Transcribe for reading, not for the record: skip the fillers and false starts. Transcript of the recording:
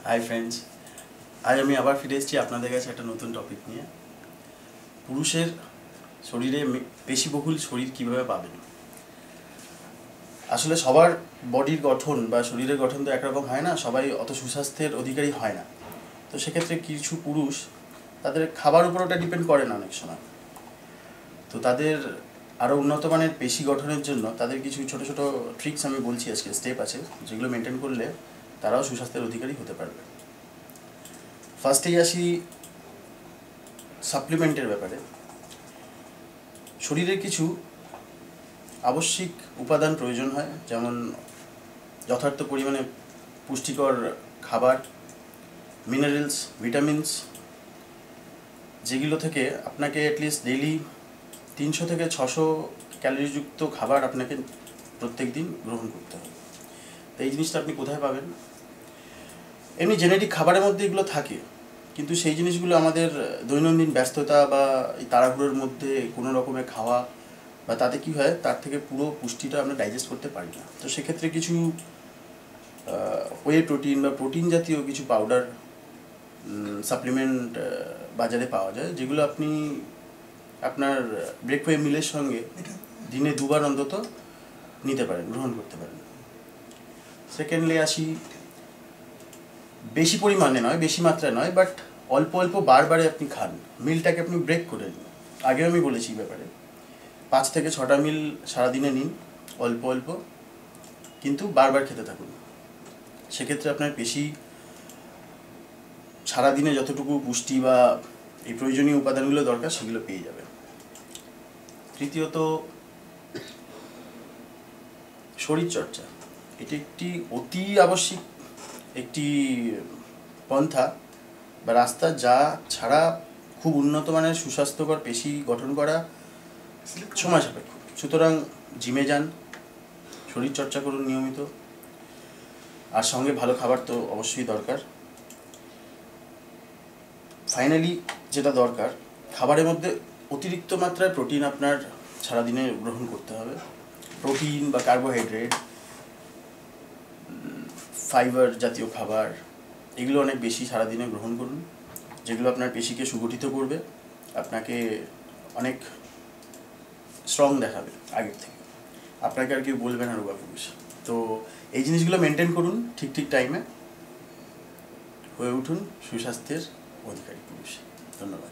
Hi friends, আজ আমি আবার ফিরে এসেছি আপনাদের কাছে একটা নতুন টপিক নিয়ে। পুরুষের শরীরে পেশিবহুল শরীর কিভাবে পাবেন। আসলে সবার বডির গঠন বা শরীরের গঠন তো একরকম হয় না, সবাই অত সুস্বাস্থ্যের অধিকারী হয় না। তো সেক্ষেত্রে কিছু পুরুষ তাদের খাবার উপর ওটা ডিপেন্ড করে না অনেক সময়। তো তাদের আরও উন্নত মানের পেশি গঠনের জন্য তাদের কিছু ছোট ছোট ট্রিক্স আমি বলছি, আজকে স্টেপ আছে যেগুলো মেনটেন করলে তারাও সুস্বাস্থ্যের অধিকারী হতে পারবে। ফার্স্টেই আসি সাপ্লিমেন্টের ব্যাপারে। শরীরের কিছু আবশ্যিক উপাদান প্রয়োজন হয়, যেমন যথার্থ পরিমাণে পুষ্টিকর খাবার, মিনারেলস, ভিটামিনস, যেগুলো থেকে আপনাকে অ্যাটলিস্ট ডেইলি 300 থেকে 600 ক্যালোরিযুক্ত খাবার আপনাকে প্রত্যেক দিন গ্রহণ করতে হবে। তো এই জিনিসটা আপনি কোথায় পাবেন? এমনি জেনেটিক খাবারের মধ্যে এগুলো থাকে, কিন্তু সেই জিনিসগুলো আমাদের দৈনন্দিন ব্যস্ততা বা এই তাড়াহুড়োর মধ্যে কোনো রকমের খাওয়া বা তাতে কী হয়, তার থেকে পুরো পুষ্টিটা আমরা ডাইজেস্ট করতে পারি না। তো সেক্ষেত্রে কিছু ওয়ে প্রোটিন বা প্রোটিন জাতীয় কিছু পাউডার সাপ্লিমেন্ট বাজারে পাওয়া যায়, যেগুলো আপনি আপনার ব্রেকওয়ে মিলের সঙ্গে দিনে 2 বার অন্তত নিতে পারেন, গ্রহণ করতে পারেন। সেকেন্ডলি আসি, বেশি পরিমাণে নয়, বেশি মাত্রায় নয়, বাট অল্প অল্প বারবারে আপনি খান। মিলটাকে আপনি ব্রেক করে নিন। আগেও আমি বলেছি এই ব্যাপারে, 5 থেকে 6টা মিল সারাদিনে নিন, অল্প অল্প, কিন্তু বারবার খেতে থাকুন। সেক্ষেত্রে আপনার পেশি সারাদিনে যতটুকু পুষ্টি বা এই প্রয়োজনীয় উপাদানগুলো দরকার সেগুলো পেয়ে যাবে। তৃতীয়ত, শরীরচর্চা। এটি একটি অতি আবশ্যিক একটি পন্থা বা রাস্তা, যা ছাড়া খুব উন্নত মানের সুস্বাস্থ্যকর পেশি গঠন করা সময় সাপেক্ষ। সুতরাং জিমে যান, শরীরচর্চা করুন নিয়মিত, আর সঙ্গে ভালো খাবার তো অবশ্যই দরকার। ফাইনালি যেটা দরকার, খাবারের মধ্যে অতিরিক্ত মাত্রায় প্রোটিন আপনার সারাদিনে গ্রহণ করতে হবে। প্রোটিন বা কার্বোহাইড্রেট, ফাইবার জাতীয় খাবার, এগুলো অনেক বেশি সারাদিনে গ্রহণ করুন, যেগুলো আপনার পেশিকে সুগঠিত করবে, আপনাকে অনেক স্ট্রং দেখাবে আগের থেকে, আপনাকে আর কেউ বলবে না রোগা পুরুষ। তো এই জিনিসগুলো মেনটেন করুন ঠিক ঠিক টাইমে, হয়ে উঠুন সুস্বাস্থ্যের অধিকারী পুরুষ। ধন্যবাদ।